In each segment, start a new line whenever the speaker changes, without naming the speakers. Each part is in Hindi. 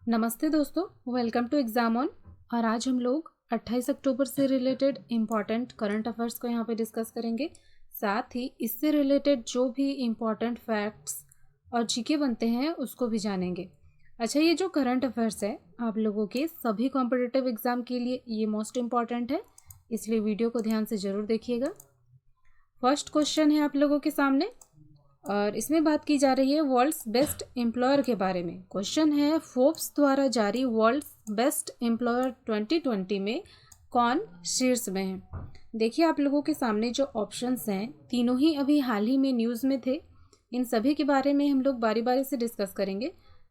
नमस्ते दोस्तों, वेलकम टू एग्जाम ऑन। और आज हम लोग 28 अक्टूबर से रिलेटेड इम्पॉर्टेंट करंट अफेयर्स को यहाँ पे डिस्कस करेंगे। साथ ही इससे रिलेटेड जो भी इम्पॉर्टेंट फैक्ट्स और जीके बनते हैं उसको भी जानेंगे। अच्छा, ये जो करंट अफेयर्स है आप लोगों के सभी कॉम्पिटिटिव एग्ज़ाम के लिए ये मोस्ट इम्पॉर्टेंट है, इसलिए वीडियो को ध्यान से ज़रूर देखिएगा। फर्स्ट क्वेश्चन है आप लोगों के सामने और इसमें बात की जा रही है वर्ल्ड्स बेस्ट एम्प्लॉयर के बारे में। क्वेश्चन है, फोर्ब्स द्वारा जारी वर्ल्ड्स बेस्ट एम्प्लॉयर 2020 में कौन शीर्ष में है। देखिए, आप लोगों के सामने जो ऑप्शंस हैं तीनों ही अभी हाल ही में न्यूज़ में थे। इन सभी के बारे में हम लोग बारी बारी से डिस्कस करेंगे।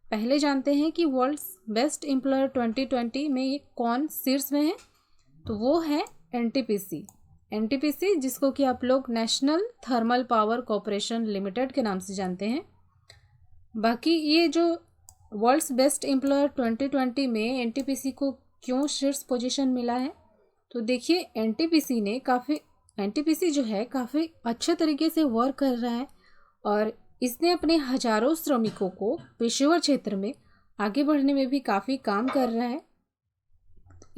पहले जानते हैं कि वर्ल्ड्स बेस्ट एम्प्लॉयर 2020 में ये कौन शीर्ष में है। तो वो है एनटीपीसी, जिसको कि आप लोग national thermal power corporation limited के नाम से जानते हैं। बाकी ये जो वर्ल्ड्स बेस्ट एम्प्लॉयर 2020 में एनटीपीसी को क्यों शीर्ष पोजीशन मिला है, तो देखिए एनटीपीसी जो है काफ़ी अच्छे तरीके से वर्क कर रहा है और इसने अपने हजारों श्रमिकों को पेशेवर क्षेत्र में आगे बढ़ने में भी काफ़ी काम कर रहा है।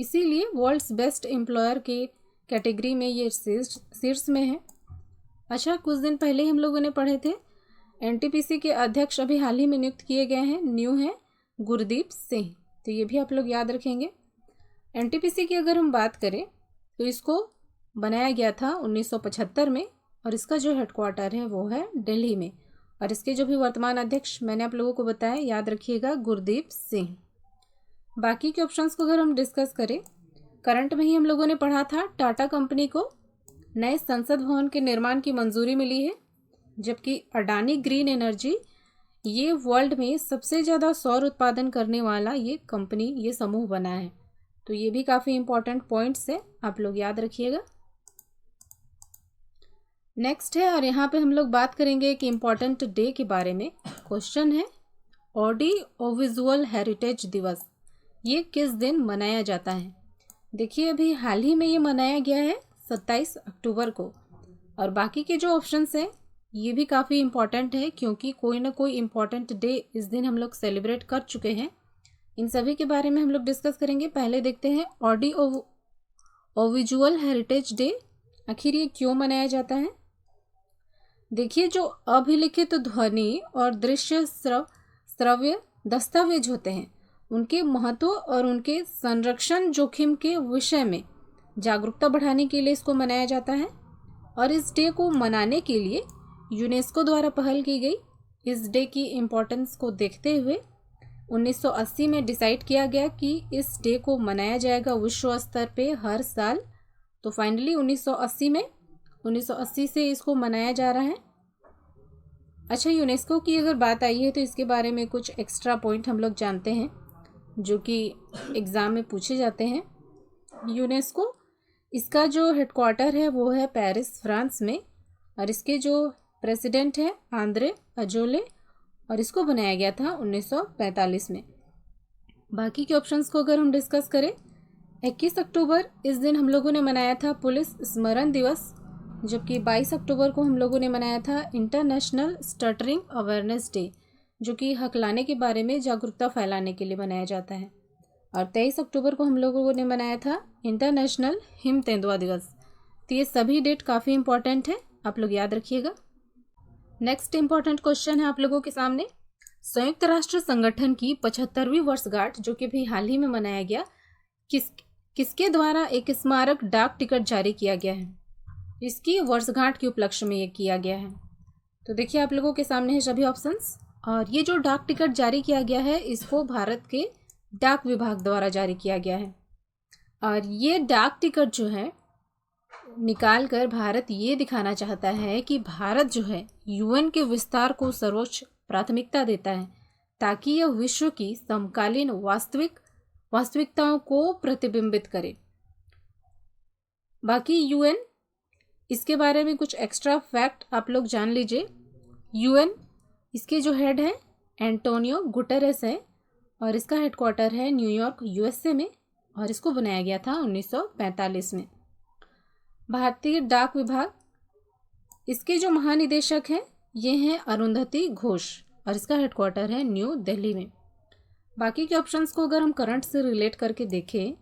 इसीलिए वर्ल्ड्स बेस्ट एम्प्लॉयर के कैटेगरी में ये शीर्ष में है। अच्छा, कुछ दिन पहले हम लोगों ने पढ़े थे एनटीपीसी के अध्यक्ष अभी हाल ही में नियुक्त किए गए हैं, न्यू हैं गुरदीप सिंह। तो ये भी आप लोग याद रखेंगे। एनटीपीसी की अगर हम बात करें तो इसको बनाया गया था 1975 में और इसका जो हेडक्वार्टर है वो है दिल्ली में। और इसके जो भी वर्तमान अध्यक्ष मैंने आप लोगों को बताया, याद रखिएगा, गुरदीप सिंह। बाकी के ऑप्शंस को अगर हम डिस्कस करें, करंट में ही हम लोगों ने पढ़ा था टाटा कंपनी को नए संसद भवन के निर्माण की मंजूरी मिली है, जबकि अडानी ग्रीन एनर्जी ये वर्ल्ड में सबसे ज़्यादा सौर उत्पादन करने वाला ये कंपनी, ये समूह बना है। तो ये भी काफ़ी इंपॉर्टेंट पॉइंट्स है, आप लोग याद रखिएगा। नेक्स्ट है, और यहाँ पे हम लोग बात करेंगे एक इम्पॉर्टेंट डे के बारे में। क्वेश्चन है, ऑडियो विजुअल हेरिटेज दिवस ये किस दिन मनाया जाता है। देखिए, अभी हाल ही में ये मनाया गया है 27 अक्टूबर को। और बाकी के जो ऑप्शंस हैं ये भी काफ़ी इम्पॉर्टेंट है, क्योंकि कोई ना कोई इम्पॉर्टेंट डे इस दिन हम लोग सेलिब्रेट कर चुके हैं। इन सभी के बारे में हम लोग डिस्कस करेंगे। पहले देखते हैं ऑडियो विजुअल हेरिटेज डे आखिर ये क्यों मनाया जाता है। देखिए, जो अभिलिखित ध्वनि और दृश्य श्रव्य दस्तावेज होते हैं उनके महत्व और उनके संरक्षण जोखिम के विषय में जागरूकता बढ़ाने के लिए इसको मनाया जाता है। और इस डे को मनाने के लिए यूनेस्को द्वारा पहल की गई। इस डे की इम्पोर्टेंस को देखते हुए 1980 में डिसाइड किया गया कि इस डे को मनाया जाएगा विश्व स्तर पे हर साल। तो फाइनली 1980 से इसको मनाया जा रहा है। अच्छा, यूनेस्को की अगर बात आई है तो इसके बारे में कुछ एक्स्ट्रा पॉइंट हम लोग जानते हैं जो कि एग्ज़ाम में पूछे जाते हैं। यूनेस्को, इसका जो हेडक्वार्टर है वो है पेरिस, फ्रांस में। और इसके जो प्रेसिडेंट हैं आंद्रे अजोले, और इसको बनाया गया था 1945 में। बाकी के ऑप्शंस को अगर हम डिस्कस करें, 21 अक्टूबर इस दिन हम लोगों ने मनाया था पुलिस स्मरण दिवस, जबकि 22 अक्टूबर को हम लोगों ने मनाया था इंटरनेशनल स्टटरिंग अवेयरनेस डे, जो कि हकलाने के बारे में जागरूकता फैलाने के लिए मनाया जाता है। और 23 अक्टूबर को हम लोगों ने मनाया था इंटरनेशनल हिम तेंदुआ दिवस। तो ये सभी डेट काफ़ी इंपॉर्टेंट है, आप लोग याद रखिएगा। नेक्स्ट इंपॉर्टेंट क्वेश्चन है आप लोगों के सामने, संयुक्त राष्ट्र संगठन की 75वीं वर्षगांठ जो कि भी हाल ही में मनाया गया, किसके द्वारा एक स्मारक डाक टिकट जारी किया गया है। इसकी वर्षगांठ के उपलक्ष्य में ये किया गया है। तो देखिए, आप लोगों के सामने है सभी ऑप्शंस। और ये जो डाक टिकट जारी किया गया है इसको भारत के डाक विभाग द्वारा जारी किया गया है। और ये डाक टिकट जो है निकाल कर भारत ये दिखाना चाहता है कि भारत जो है यूएन के विस्तार को सर्वोच्च प्राथमिकता देता है, ताकि यह विश्व की समकालीन वास्तविकताओं को प्रतिबिंबित करे। बाकी यूएन, इसके बारे में कुछ एक्स्ट्रा फैक्ट आप लोग जान लीजिए। यूएन, इसके जो हेड है एंटोनियो गुटेरेस है और इसका हेडक्वार्टर है न्यूयॉर्क, यूएसए में। और इसको बनाया गया था 1945 में। भारतीय डाक विभाग, इसके जो महानिदेशक हैं ये हैं अरुंधति घोष और इसका हेडक्वार्टर है न्यू दिल्ली में। बाकी के ऑप्शंस को अगर हम करंट से रिलेट करके देखें,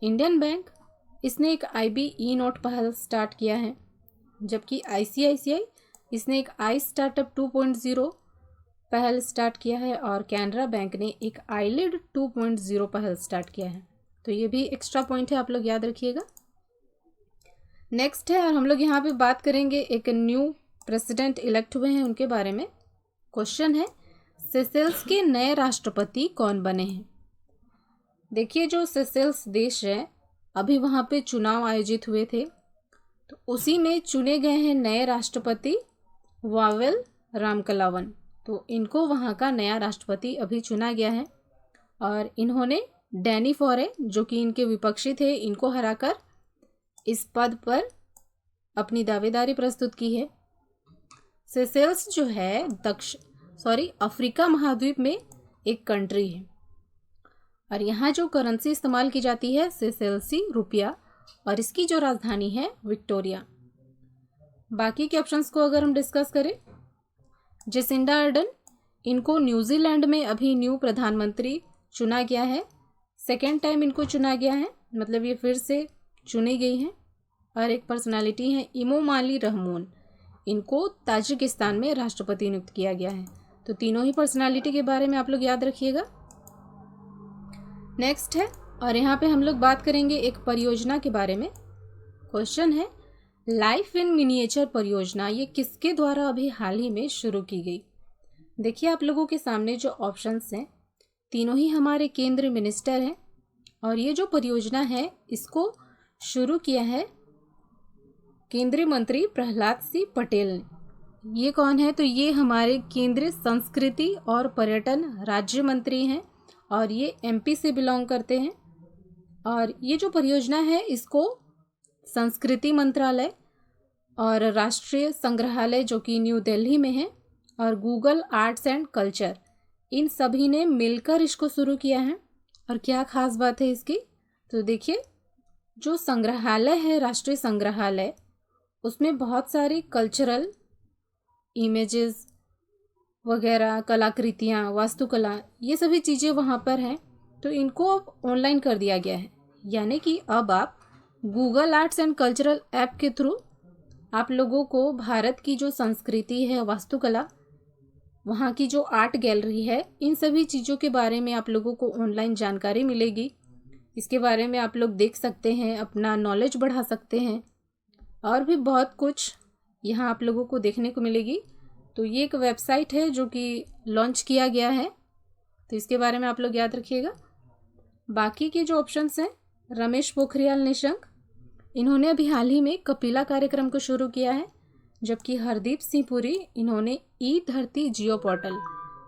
इंडियन बैंक इसने एक IB ई-नोट पहल स्टार्ट किया है, जबकि ICICI इसने एक आई स्टार्टअप 2.0 पहल स्टार्ट किया है और कैनरा बैंक ने एक आईलिड 2.0 पहल स्टार्ट किया है। तो ये भी एक्स्ट्रा पॉइंट है, आप लोग याद रखिएगा। नेक्स्ट है, और हम लोग यहाँ पे बात करेंगे एक न्यू प्रेसिडेंट इलेक्ट हुए हैं उनके बारे में। क्वेश्चन है, सेशेल्स के नए राष्ट्रपति कौन बने हैं? देखिए, जो सेशेल्स देश है, अभी वहाँ पे चुनाव आयोजित हुए थे, तो उसी में चुने गए हैं नए राष्ट्रपति वावेल रामकलावन। तो इनको वहाँ का नया राष्ट्रपति अभी चुना गया है और इन्होंने डैनी फॉरे, जो कि इनके विपक्षी थे, इनको हराकर इस पद पर अपनी दावेदारी प्रस्तुत की है। सेशेल्स जो है अफ्रीका महाद्वीप में एक कंट्री है और यहाँ जो करेंसी इस्तेमाल की जाती है सेशेल्सी रुपया, और इसकी जो राजधानी है विक्टोरिया। बाकी के ऑप्शंस को अगर हम डिस्कस करें, जेसिंडा अर्डन, इनको न्यूजीलैंड में अभी न्यू प्रधानमंत्री चुना गया है, सेकेंड टाइम इनको चुना गया है, मतलब ये फिर से चुनी गई हैं। और एक पर्सनालिटी है इमोमाली रहमोन, इनको ताजिकिस्तान में राष्ट्रपति नियुक्त किया गया है। तो तीनों ही पर्सनालिटी के बारे में आप लोग याद रखिएगा। नेक्स्ट है, और यहाँ पे हम लोग बात करेंगे एक परियोजना के बारे में। क्वेश्चन है, लाइफ इन मिनिएचर परियोजना ये किसके द्वारा अभी हाल ही में शुरू की गई? देखिए, आप लोगों के सामने जो ऑप्शंस हैं तीनों ही हमारे केंद्रीय मिनिस्टर हैं और ये जो परियोजना है इसको शुरू किया है केंद्रीय मंत्री प्रहलाद सिंह पटेल ने। ये कौन है? तो ये हमारे केंद्रीय संस्कृति और पर्यटन राज्य मंत्री हैं और ये MP से बिलोंग करते हैं। और ये जो परियोजना है इसको संस्कृति मंत्रालय और राष्ट्रीय संग्रहालय जो कि न्यू दिल्ली में है और गूगल आर्ट्स एंड कल्चर, इन सभी ने मिलकर इसको शुरू किया है। और क्या खास बात है इसकी? तो देखिए, जो संग्रहालय है राष्ट्रीय संग्रहालय, उसमें बहुत सारी कल्चरल इमेजेस वगैरह, कलाकृतियाँ, वास्तुकला, ये सभी चीज़ें वहाँ पर हैं। तो इनको अब ऑनलाइन कर दिया गया है, यानी कि अब आप Google arts and cultural app के थ्रू आप लोगों को भारत की जो संस्कृति है, वास्तुकला, वहाँ की जो आर्ट गैलरी है, इन सभी चीज़ों के बारे में आप लोगों को ऑनलाइन जानकारी मिलेगी। इसके बारे में आप लोग देख सकते हैं, अपना नॉलेज बढ़ा सकते हैं और भी बहुत कुछ यहाँ आप लोगों को देखने को मिलेगी। तो ये एक वेबसाइट है जो कि लॉन्च किया गया है, तो इसके बारे में आप लोग याद रखिएगा। बाकी के जो ऑप्शंस हैं, रमेश पोखरियाल निशंक, इन्होंने अभी हाल ही में कपिला कार्यक्रम को शुरू किया है, जबकि हरदीप सिंह पुरी, इन्होंने ई धरती जियो पोर्टल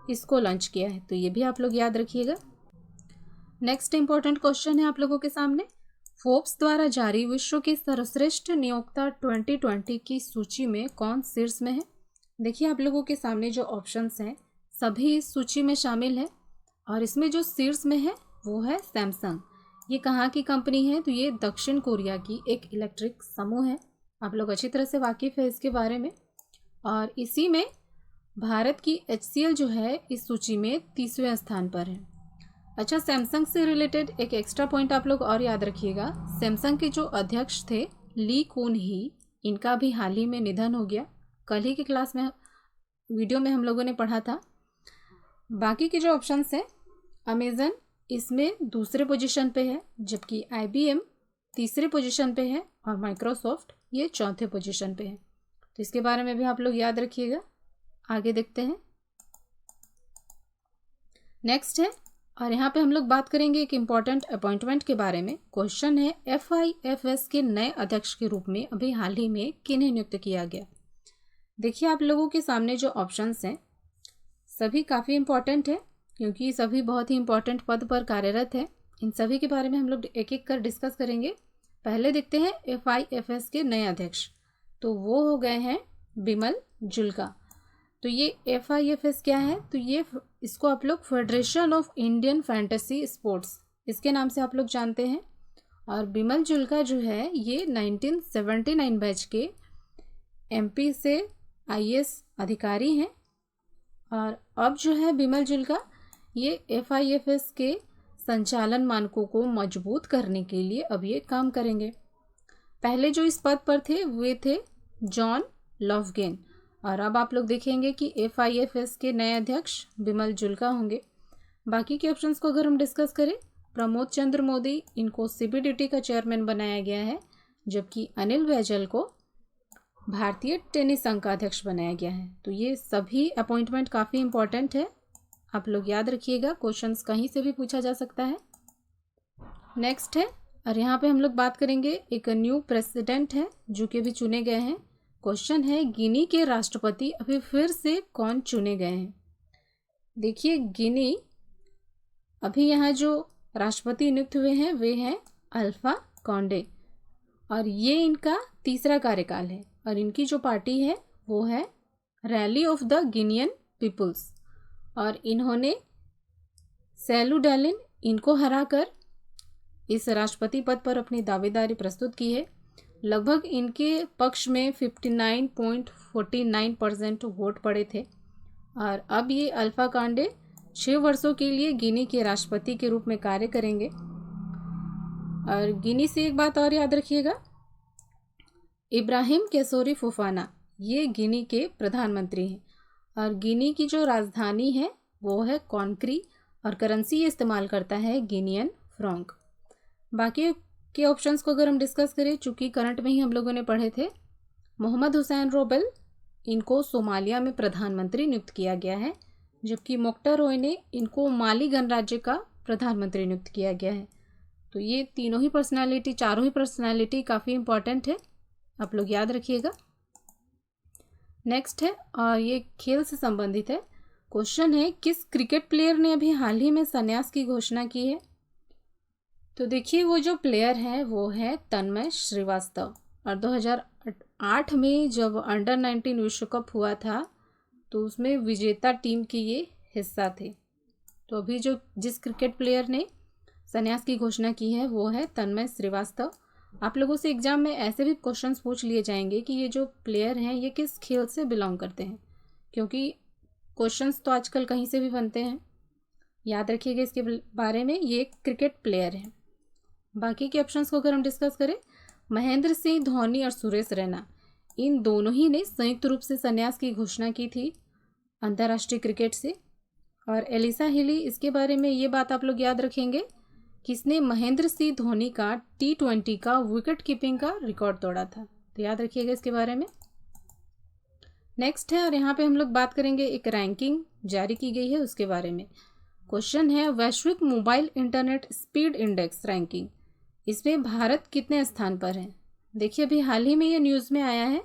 इसको लॉन्च किया है। तो ये भी आप लोग याद रखिएगा। नेक्स्ट इंपॉर्टेंट क्वेश्चन है आप लोगों के सामने, फोर्ब्स द्वारा जारी विश्व के सर्वश्रेष्ठ नियोक्ता 2020 की सूची में कौन शीर्ष में है? देखिए, आप लोगों के सामने जो ऑप्शंस हैं सभी इस सूची में शामिल है और इसमें जो शीर्ष में है वो है सैमसंग। ये कहाँ की कंपनी है? तो ये दक्षिण कोरिया की एक इलेक्ट्रिक समूह है, आप लोग अच्छी तरह से वाकिफ़ है इसके बारे में। और इसी में भारत की HCL जो है इस सूची में 30वें स्थान पर है। अच्छा, सैमसंग से रिलेटेड एक एक्स्ट्रा पॉइंट आप लोग और याद रखिएगा, सैमसंग के जो अध्यक्ष थे ली कुन ही, इनका भी हाल ही में निधन हो गया। कल ही की क्लास में वीडियो में हम लोगों ने पढ़ा था। बाकी के जो ऑप्शंस हैं, अमेज़न इसमें दूसरे पोजीशन पे है, जबकि IBM तीसरे पोजीशन पे है और माइक्रोसॉफ्ट ये चौथे पोजीशन पे है। तो इसके बारे में भी आप लोग याद रखिएगा। आगे देखते हैं। नेक्स्ट है, और यहाँ पे हम लोग बात करेंगे एक इम्पॉर्टेंट अपॉइंटमेंट के बारे में। क्वेश्चन है, FIFS के नए अध्यक्ष के रूप में अभी हाल ही में किन्हें नियुक्त किया गया? देखिए, आप लोगों के सामने जो ऑप्शंस हैं सभी काफ़ी इम्पॉर्टेंट है, क्योंकि सभी बहुत ही इम्पॉर्टेंट पद पर कार्यरत है। इन सभी के बारे में हम लोग एक एक कर डिस्कस करेंगे। पहले देखते हैं FIFS के नए अध्यक्ष, तो वो हो गए हैं बिमल जुल्का। तो ये FIFS क्या है? तो ये इसको आप लोग federation of Indian fantasy sports इसके नाम से आप लोग जानते हैं। और बिमल जुल्का जो है ये 1979 बैच के MP से IAS अधिकारी हैं। और अब जो है बिमल जुल्का ये FIFS के संचालन मानकों को मजबूत करने के लिए अब ये काम करेंगे। पहले जो इस पद पर थे वे थे जॉन लॉवगेन, और अब आप लोग देखेंगे कि FIFS के नए अध्यक्ष बिमल जुल्का होंगे। बाकी के ऑप्शंस को अगर हम डिस्कस करें, प्रमोद चंद्र मोदी, इनको CBDT का चेयरमैन बनाया गया है, जबकि अनिल बैजल को भारतीय टेनिस संघ का अध्यक्ष बनाया गया है। तो ये सभी अपॉइंटमेंट काफ़ी इंपॉर्टेंट है, आप लोग याद रखिएगा, क्वेश्चंस कहीं से भी पूछा जा सकता है। नेक्स्ट है, और यहाँ पे हम लोग बात करेंगे, एक न्यू प्रेसिडेंट है जो कि अभी चुने गए हैं। क्वेश्चन है, गिनी के राष्ट्रपति अभी फिर से कौन चुने गए हैं। देखिए, गिनी अभी यहाँ जो राष्ट्रपति नियुक्त हुए हैं वे हैं अल्फा कॉन्डे, और ये इनका तीसरा कार्यकाल है, और इनकी जो पार्टी है वो है Rally of the Guinean People's, और इन्होंने सेलू डालिन इनको हराकर इस राष्ट्रपति पद पर अपनी दावेदारी प्रस्तुत की है। लगभग इनके पक्ष में 59.49% वोट पड़े थे, और अब ये अल्फा कॉन्डे 6 वर्षों के लिए गिनी के राष्ट्रपति के रूप में कार्य करेंगे। और गिनी से एक बात और याद रखिएगा, इब्राहिम कैसोरी फुफाना ये गिनी के प्रधानमंत्री हैं, और गिनी की जो राजधानी है वो है कॉन्क्री, और करेंसी ये इस्तेमाल करता है गिनियन फ्रॉन्क। बाकी के ऑप्शंस को अगर हम डिस्कस करें, चूँकि करंट में ही हम लोगों ने पढ़े थे, मोहम्मद हुसैन रोबेल इनको सोमालिया में प्रधानमंत्री नियुक्त किया गया है, जबकि मोख्तार रोय ने इनको माली गणराज्य का प्रधानमंत्री नियुक्त किया गया है। तो ये तीनों ही पर्सनालिटी, चारों ही पर्सनालिटी काफ़ी इंपॉर्टेंट है, आप लोग याद रखिएगा। नेक्स्ट है, और ये खेल से संबंधित है। क्वेश्चन है, किस क्रिकेट प्लेयर ने अभी हाल ही में संन्यास की घोषणा की है। तो देखिए, वो जो प्लेयर है वो है तन्मय श्रीवास्तव, और 2008 में जब अंडर-19 विश्व कप हुआ था तो उसमें विजेता टीम की ये हिस्सा थे। तो अभी जो जिस क्रिकेट प्लेयर ने संन्यास की घोषणा की है वो है तन्मय श्रीवास्तव। आप लोगों से एग्जाम में ऐसे भी क्वेश्चंस पूछ लिए जाएंगे कि ये जो प्लेयर हैं ये किस खेल से बिलोंग करते हैं, क्योंकि क्वेश्चंस तो आजकल कहीं से भी बनते हैं। याद रखिएगा इसके बारे में, ये एक क्रिकेट प्लेयर है। बाकी के ऑप्शंस को अगर हम डिस्कस करें, महेंद्र सिंह धोनी और सुरेश रैना इन दोनों ही ने संयुक्त रूप से संन्यास की घोषणा की थी अंतर्राष्ट्रीय क्रिकेट से। और एलिसा हिली, इसके बारे में ये बात आप लोग याद रखेंगे, किसने महेंद्र सिंह धोनी का T20 का विकेट कीपिंग का रिकॉर्ड तोड़ा था। तो याद रखिएगा इसके बारे में। नेक्स्ट है, और यहाँ पे हम लोग बात करेंगे, एक रैंकिंग जारी की गई है उसके बारे में। क्वेश्चन है, वैश्विक mobile internet speed index ranking, इसमें भारत कितने स्थान पर है। देखिए, अभी हाल ही में ये न्यूज़ में आया है,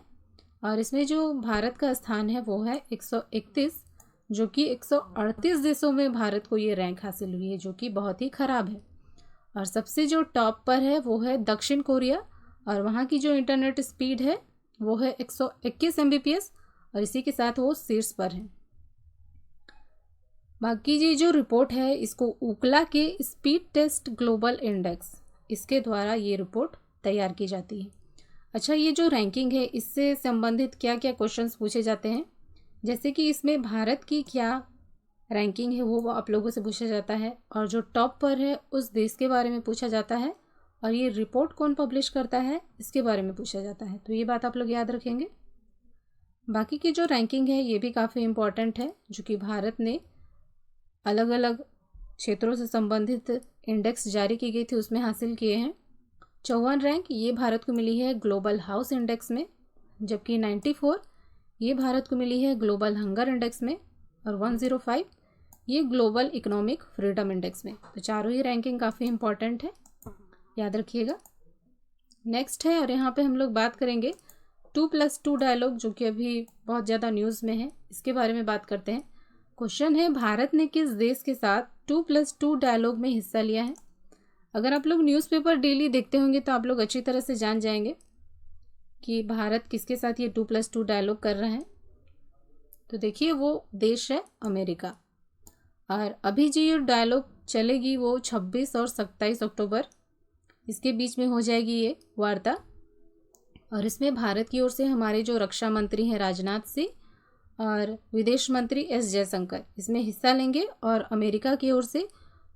और इसमें जो भारत का स्थान है वो है 131, जो कि 138 देशों में भारत को ये रैंक हासिल हुई है, जो कि बहुत ही ख़राब है। और सबसे जो टॉप पर है वो है दक्षिण कोरिया, और वहाँ की जो इंटरनेट स्पीड है वो है 121 Mbps, और इसी के साथ वो शीर्ष पर है। बाकी ये जो रिपोर्ट है इसको उकला के स्पीड टेस्ट ग्लोबल इंडेक्स, इसके द्वारा ये रिपोर्ट तैयार की जाती है। अच्छा, ये जो रैंकिंग है इससे संबंधित क्या क्या क्वेश्चंस पूछे जाते हैं, जैसे कि इसमें भारत की क्या रैंकिंग है वो आप लोगों से पूछा जाता है, और जो टॉप पर है उस देश के बारे में पूछा जाता है, और ये रिपोर्ट कौन पब्लिश करता है इसके बारे में पूछा जाता है। तो ये बात आप लोग याद रखेंगे। बाकी की जो रैंकिंग है ये भी काफ़ी इम्पॉर्टेंट है, जो कि भारत ने अलग अलग क्षेत्रों से संबंधित इंडेक्स जारी की गई थी उसमें हासिल किए हैं। 54 रैंक ये भारत को मिली है ग्लोबल हाउस इंडेक्स में, जबकि 94 ये भारत को मिली है ग्लोबल हंगर इंडेक्स में, और 105 ये ग्लोबल इकोनॉमिक फ्रीडम इंडेक्स में। तो चारों ही रैंकिंग काफ़ी इंपॉर्टेंट है, याद रखिएगा। नेक्स्ट है, और यहाँ पे हम लोग बात करेंगे 2+2 डायलॉग, जो कि अभी बहुत ज़्यादा न्यूज़ में है, इसके बारे में बात करते हैं। क्वेश्चन है, भारत ने किस देश के साथ 2+2 डायलॉग में हिस्सा लिया है। अगर आप लोग न्यूज़पेपर डेली देखते होंगे तो आप लोग अच्छी तरह से जान जाएंगे कि भारत किसके साथ ये 2+2 डायलॉग कर रहा है। तो देखिए, वो देश है अमेरिका, और अभी जो ये डायलॉग चलेगी वो 26 और 27 अक्टूबर इसके बीच में हो जाएगी ये वार्ता, और इसमें भारत की ओर से हमारे जो रक्षा मंत्री हैं राजनाथ सिंह, और विदेश मंत्री एस जयशंकर इसमें हिस्सा लेंगे, और अमेरिका की ओर से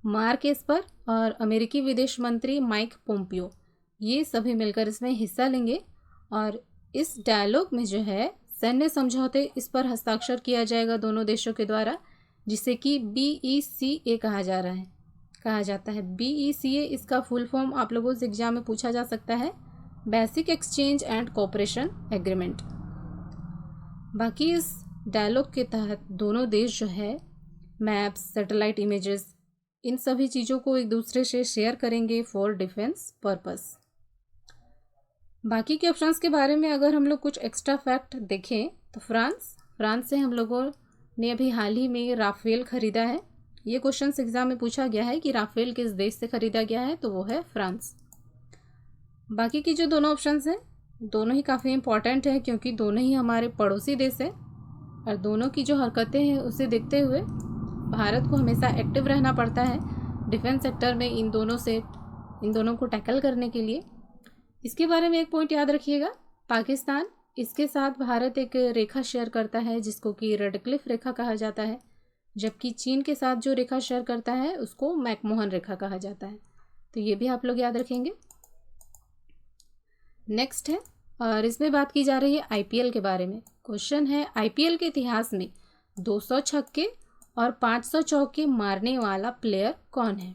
मार्क एस्पर और अमेरिकी विदेश मंत्री माइक पोम्पियो ये सभी मिलकर इसमें हिस्सा लेंगे। और इस डायलॉग में जो है सैन्य समझौते इस पर हस्ताक्षर किया जाएगा दोनों देशों के द्वारा, जिसे कि BECA कहा जाता है। BECA इसका फुल फॉर्म आप लोगों से एग्जाम में पूछा जा सकता है, basic exchange and cooperation agreement. बाकी इस डायलॉग के तहत दोनों देश जो है मैप्स, सैटेलाइट इमेजेस, इन सभी चीज़ों को एक दूसरे से शेयर करेंगे फॉर डिफेंस पर्पस। बाकी के ऑप्शंस के बारे में अगर हम लोग कुछ एक्स्ट्रा फैक्ट देखें तो फ्रांस से हम लोगों ने अभी हाल ही में राफेल खरीदा है। ये क्वेश्चन एग्जाम में पूछा गया है कि राफेल किस देश से खरीदा गया है, तो वो है फ्रांस। बाकी की जो दोनों ऑप्शंस हैं दोनों ही काफ़ी इंपॉर्टेंट है, क्योंकि दोनों ही हमारे पड़ोसी देश हैं और दोनों की जो हरकतें हैं उसे देखते हुए भारत को हमेशा एक्टिव रहना पड़ता है डिफेंस सेक्टर में इन दोनों को टैकल करने के लिए। इसके बारे में एक पॉइंट याद रखिएगा, पाकिस्तान इसके साथ भारत एक रेखा शेयर करता है जिसको कि रेडक्लिफ रेखा कहा जाता है, जबकि चीन के साथ जो रेखा शेयर करता है उसको मैकमोहन रेखा कहा जाता है। तो ये भी आप लोग याद रखेंगे। नेक्स्ट है, और इसमें बात की जा रही है IPL के बारे में। क्वेश्चन है IPL के इतिहास में 200 छक्के और 500 चौके मारने वाला प्लेयर कौन है।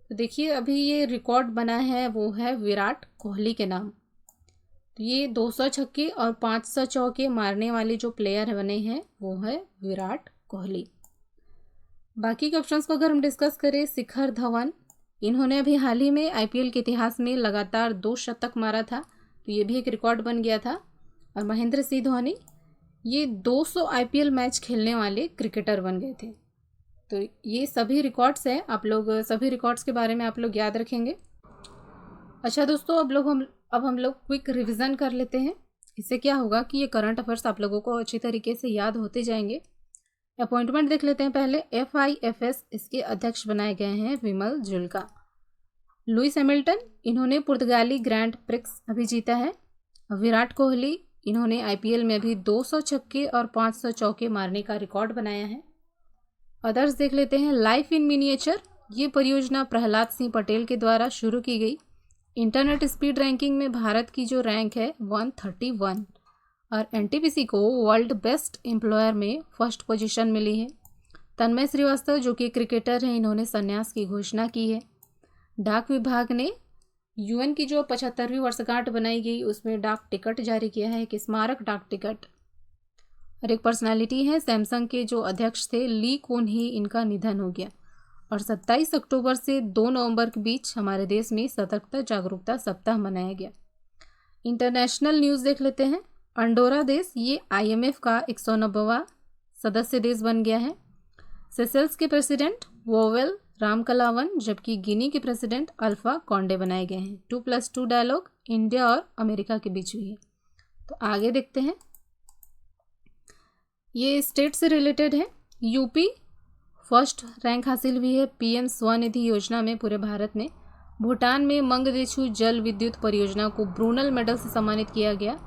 तो देखिए अभी ये रिकॉर्ड बना है वो है विराट कोहली के नाम। तो ये 200 छक्के और 500 चौके मारने वाले जो प्लेयर बने हैं वो है विराट कोहली। बाकी के ऑप्शंस को अगर हम डिस्कस करें, शिखर धवन इन्होंने अभी हाल ही में IPL के इतिहास में लगातार 2 शतक मारा था, तो ये भी एक रिकॉर्ड बन गया था। और महेंद्र सिंह धोनी ये 200 IPL मैच खेलने वाले क्रिकेटर बन गए थे। तो ये सभी रिकॉर्ड्स हैं, आप लोग सभी रिकॉर्ड्स के बारे में आप लोग याद रखेंगे। अच्छा दोस्तों, अब हम लोग क्विक रिवीजन कर लेते हैं। इससे क्या होगा कि ये करंट अफेयर्स आप लोगों को अच्छी तरीके से याद होते जाएंगे। अपॉइंटमेंट देख लेते हैं पहले। FIFS इसके अध्यक्ष बनाए गए हैं विमल जुल्का। लुइस हैमिल्टन इन्होंने पुर्तगाली ग्रैंड प्रिक्स अभी जीता है। विराट कोहली इन्होंने IPL में अभी 200 छक्के और 500 चौके मारने का रिकॉर्ड बनाया है। अदर्स देख लेते हैं। लाइफ इन मिनिएचर ये परियोजना प्रहलाद सिंह पटेल के द्वारा शुरू की गई। इंटरनेट स्पीड रैंकिंग में भारत की जो रैंक है 131, और NTPC को वर्ल्ड बेस्ट एम्प्लॉयर में फर्स्ट पोजीशन मिली है। तन्मय श्रीवास्तव जो कि क्रिकेटर हैं, इन्होंने संन्यास की घोषणा की है। डाक विभाग ने UN की जो 75वीं वर्षगांठ बनाई गई उसमें डाक टिकट जारी किया है, एक स्मारक डाक टिकट। और एक पर्सनालिटी है सैमसंग के जो अध्यक्ष थे ली कुन ही, इनका निधन हो गया। और 27 अक्टूबर से 2 नवंबर के बीच हमारे देश में सतर्कता जागरूकता सप्ताह मनाया गया। इंटरनेशनल न्यूज़ देख लेते हैं। अंडोरा देश ये IMF का 190वां सदस्य देश बन गया है। सेशेल्स के प्रेसिडेंट वोवेल रामकलावन, जबकि गिनी के प्रेसिडेंट अल्फा कॉन्डे बनाए गए हैं। 2+2 डायलॉग इंडिया और अमेरिका के बीच हुई है। तो आगे देखते हैं, ये स्टेट से रिलेटेड है। UP फर्स्ट रैंक हासिल हुई है PM स्वनिधि योजना में पूरे भारत में। भूटान में मंगदेछू जल विद्युत परियोजना को ब्रूनल मेडल से सम्मानित किया गया।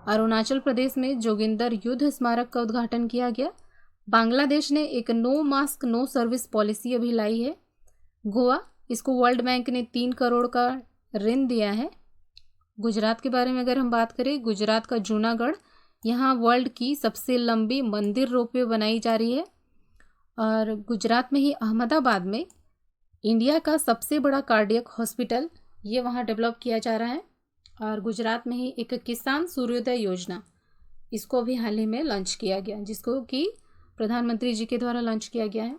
अरुणाचल प्रदेश में जोगिंदर युद्ध स्मारक का उद्घाटन किया गया। बांग्लादेश ने एक no mask no service policy अभी लाई है। गोवा इसको वर्ल्ड बैंक ने 3 करोड़ का ऋण दिया है। गुजरात के बारे में अगर हम बात करें, गुजरात का जूनागढ़ यहाँ वर्ल्ड की सबसे लंबी मंदिर रोपवे बनाई जा रही है। और गुजरात में ही अहमदाबाद में इंडिया का सबसे बड़ा कार्डियक हॉस्पिटल ये वहाँ डेवलप किया जा रहा है। और गुजरात में ही एक किसान सूर्योदय योजना इसको भी हाल ही में लॉन्च किया गया, जिसको कि प्रधानमंत्री जी के द्वारा लॉन्च किया गया है।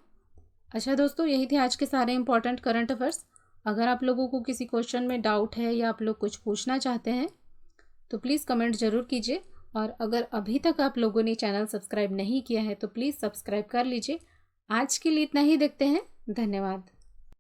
अच्छा दोस्तों, यही थे आज के सारे इंपॉर्टेंट करंट अफेयर्स। अगर आप लोगों को किसी क्वेश्चन में डाउट है या आप लोग कुछ पूछना चाहते हैं तो प्लीज़ कमेंट ज़रूर कीजिए। और अगर अभी तक आप लोगों ने चैनल सब्सक्राइब नहीं किया है तो प्लीज़ सब्सक्राइब कर लीजिए। आज के लिए इतना ही, देखते हैं, धन्यवाद।